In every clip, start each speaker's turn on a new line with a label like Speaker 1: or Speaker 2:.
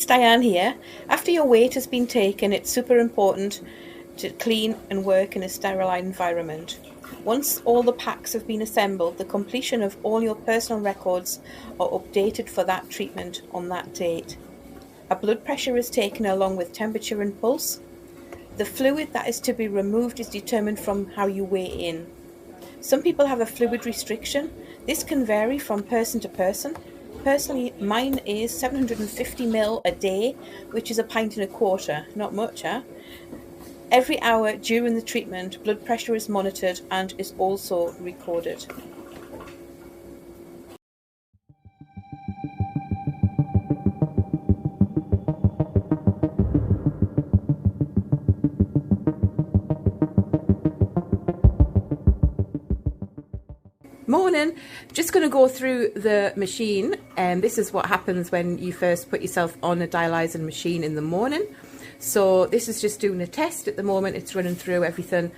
Speaker 1: it's Diane here. After your weight has been taken, it's super important to clean and work in a sterile environment. Once all the packs have been assembled, the completion of all your personal records are updated for that treatment on that date. A blood pressure is taken along with temperature and pulse. The fluid that is to be removed is determined from how you weigh in. Some people have a fluid restriction. This can vary from person to person. Personally, mine is 750 ml a day, which is a pint and a quarter. Not much, huh? Every hour during the treatment, blood pressure is monitored and is also recorded. Morning. Just going to go through the machine, and this is what happens when you first put yourself on a dialyzing machine in the morning. So this is just doing a test at the moment. It's running through everything,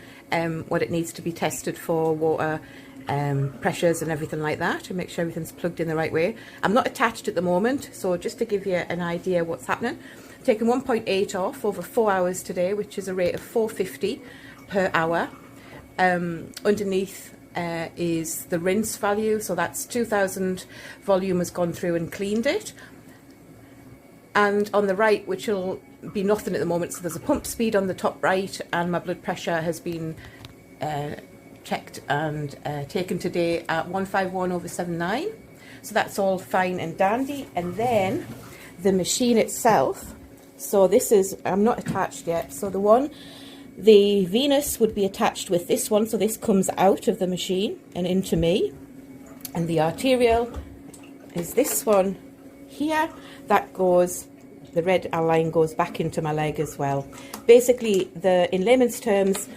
Speaker 1: what it needs to be tested for, water, pressures and everything like that, to make sure everything's plugged in the right way. I'm not attached at the moment, so just to give you an idea what's happening, I've taken 1.8 off over 4 hours today, which is a rate of 450 per hour. Underneath is the rinse value, so that's 2000 volume has gone through and cleaned it. And on the right, which will be nothing at the moment, so there's a pump speed on the top right, and my blood pressure has been checked and taken today at 151/79, so that's all fine and dandy. And then the machine itself, so this is, I'm not attached yet, so the venous would be attached with this one, so this comes out of the machine and into me, and the arterial is this one here, that goes, the red line goes back into my leg as well. Basically, in layman's terms,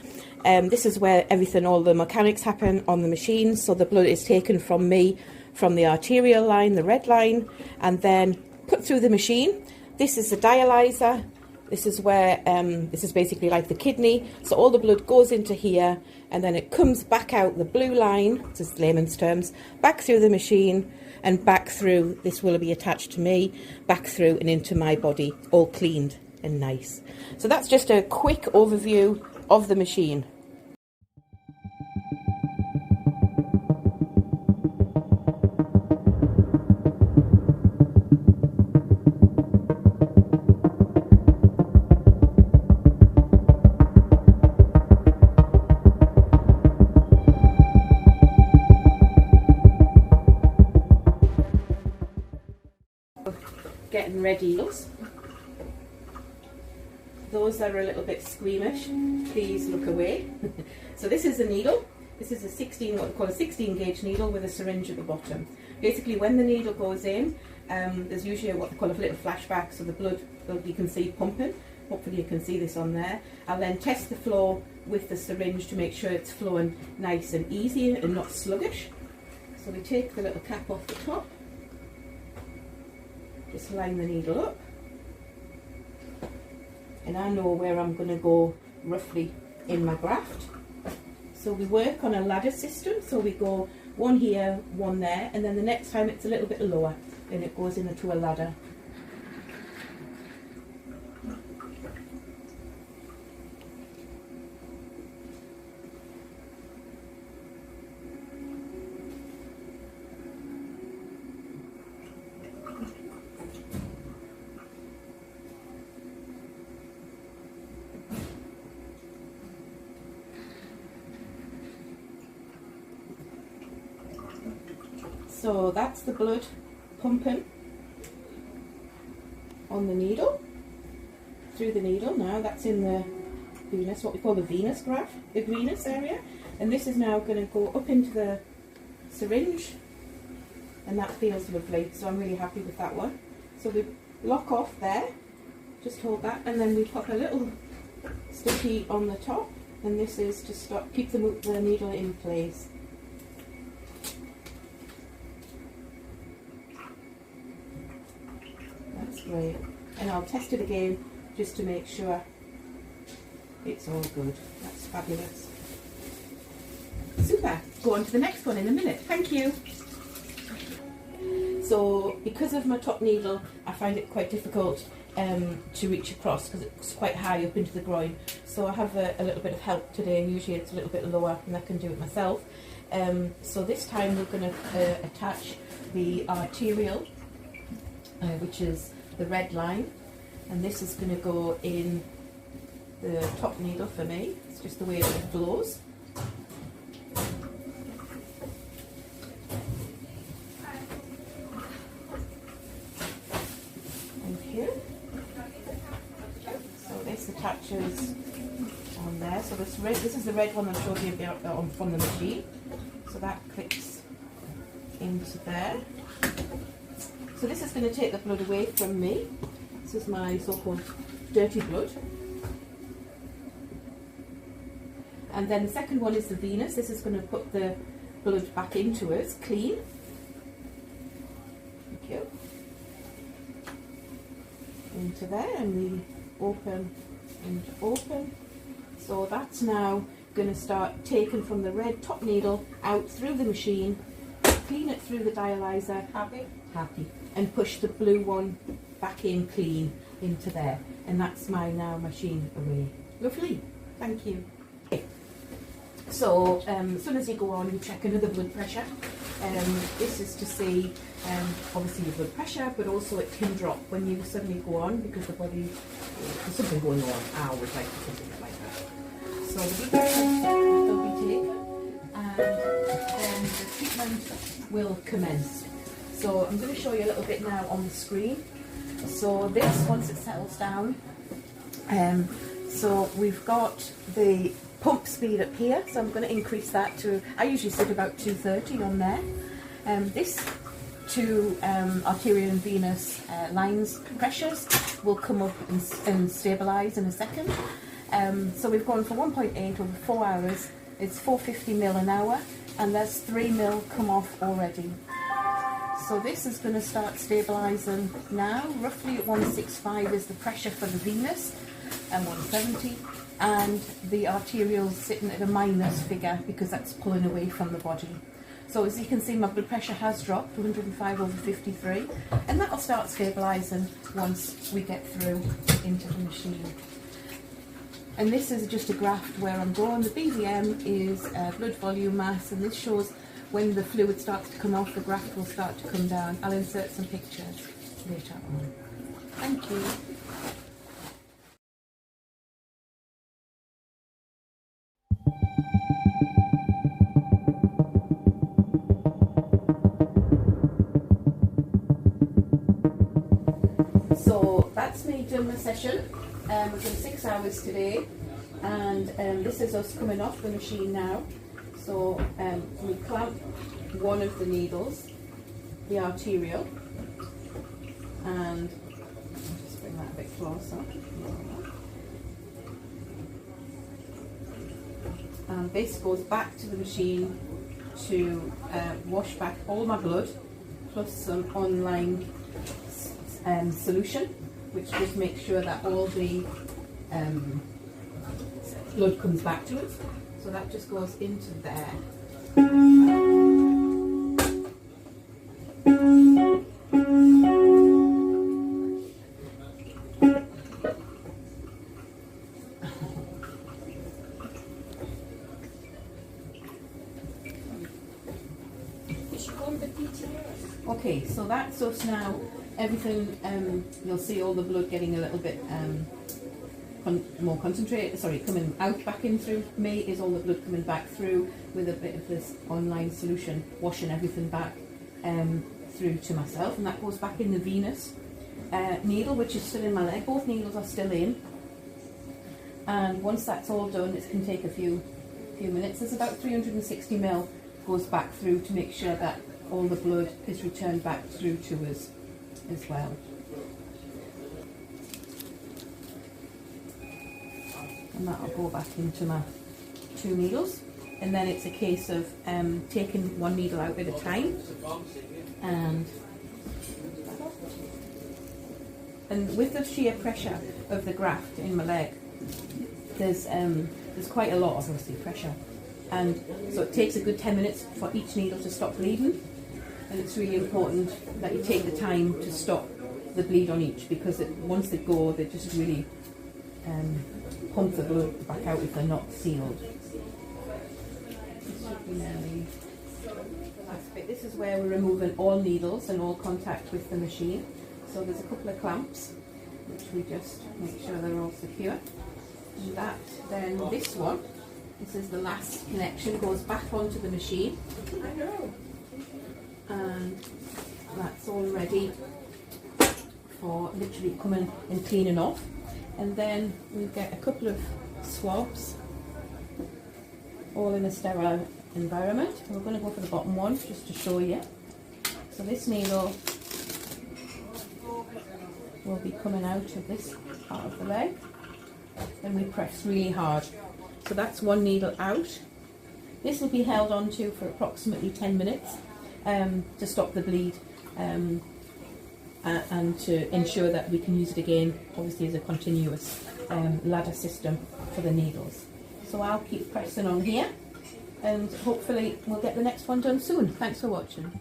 Speaker 1: this is where everything, all the mechanics happen on the machine. So the blood is taken from me, from the arterial line, the red line, and then put through the machine. This is the dialyzer. This is where, this is basically like the kidney. So all the blood goes into here, and then it comes back out the blue line, this is layman's terms, back through the machine, and back through, this will be attached to me, back through and into my body, all cleaned and nice. So that's just a quick overview of the machine. Getting ready. Those that are a little bit squeamish, please look away. So this is a needle. This is what we call a 16 gauge needle with a syringe at the bottom. Basically, when the needle goes in, there's usually what they call a little flashback, so the blood you can see pumping. Hopefully you can see this on there. I'll then test the flow with the syringe to make sure it's flowing nice and easy and not sluggish. So we take the little cap off the top. Just line the needle up, and I know where I'm going to go roughly in my graft. So we work on a ladder system, so we go one here, one there, and then the next time it's a little bit lower, then it goes into a ladder. So that's the blood pumping on the needle, through the needle. Now that's in the venous, what we call the venous graft, the venous area. And this is now going to go up into the syringe, and that feels lovely. So I'm really happy with that one. So we lock off there, just hold that, and then we pop a little sticky on the top, and this is to keep the needle in place. That's great. And I'll test it again just to make sure it's all good. That's fabulous. Super. Go on to the next one in a minute. Thank you. So because of my top needle, I find it quite difficult to reach across because it's quite high up into the groin. So I have a little bit of help today. Usually it's a little bit lower and I can do it myself. So this time we're going to attach the arterial, which is the red line, and this is going to go in the top needle for me. It's just the way that it flows. So this attaches on there. So this is the red one I showed you about from the machine. So that clicks into there. So this is going to take the blood away from me. This is my so-called dirty blood. And then the second one is the venous. This is going to put the blood back into us, clean. Thank you. Into there, and we open and open. So that's now going to start taken from the red top needle out through the machine, clean it through the dialyzer. Happy? Happy. And push the blue one back in clean into there. And that's my now machine away. Lovely. Thank you. Okay. So as soon as you go on, you check another blood pressure. This is to see obviously your blood pressure, but also it can drop when you suddenly go on because the body, there's something going on. I always like to think of it like that. So the blood pressure will be taken and then the treatment will commence. So I'm going to show you a little bit now on the screen. So this, once it settles down, so we've got the pump speed up here, so I'm going to increase that to, I usually sit about 230 on there. This two arterial and venous lines pressures will come up and stabilise in a second. So we've gone for 1.8 over 4 hours, it's 450 mil an hour, and there's 3 mil come off already. So this is going to start stabilising now. Roughly at 165 is the pressure for the venous, and 170. And the arterial sitting at a minus figure because that's pulling away from the body. So as you can see, my blood pressure has dropped, 105 over 53, and that'll start stabilising once we get through into the machine. And this is just a graph where I'm going. The BVM is blood volume mass, and this shows when the fluid starts to come off, the graph will start to come down. I'll insert some pictures later on. Thank you. So that's me done the session. We've done 6 hours today, and this is us coming off the machine now. So we clamp one of the needles, the arterial, and just bring that a bit closer. And this goes back to the machine to wash back all my blood, plus some online solution, which just makes sure that all the blood comes back to us. So that just goes into there. Okay, so that's us now. Everything, you'll see all the blood getting a little bit more concentrated, coming out back in through me is all the blood coming back through with a bit of this online solution, washing everything back through to myself, and that goes back in the venous needle, which is still in my leg. Both needles are still in, and once that's all done, it can take a few minutes. There's about 360 ml goes back through to make sure that all the blood is returned back through to us as well. And that'll go back into my 2 needles, and then it's a case of taking one needle out at a time, and with the sheer pressure of the graft in my leg, there's quite a lot of pressure, and so it takes a good 10 minutes for each needle to stop bleeding. and it's really important that you take the time to stop the bleed on each, because once they go, they just really pump the blood back out if they're not sealed. This is where we're removing all needles and all contact with the machine. So there's a couple of clamps which we just make sure they're all secure. And that, then this one, this is the last connection, goes back onto the machine. And that's all ready for literally coming and cleaning off. And then we get a couple of swabs, all in a sterile environment. We're going to go for the bottom one just to show you. So this needle will be coming out of this part of the leg. Then we press really hard. So that's one needle out. This will be held onto for approximately 10 minutes to stop the bleed and to ensure that we can use it again, obviously as a continuous ladder system for the needles. So I'll keep pressing on here, and hopefully we'll get the next one done soon. Thanks for watching.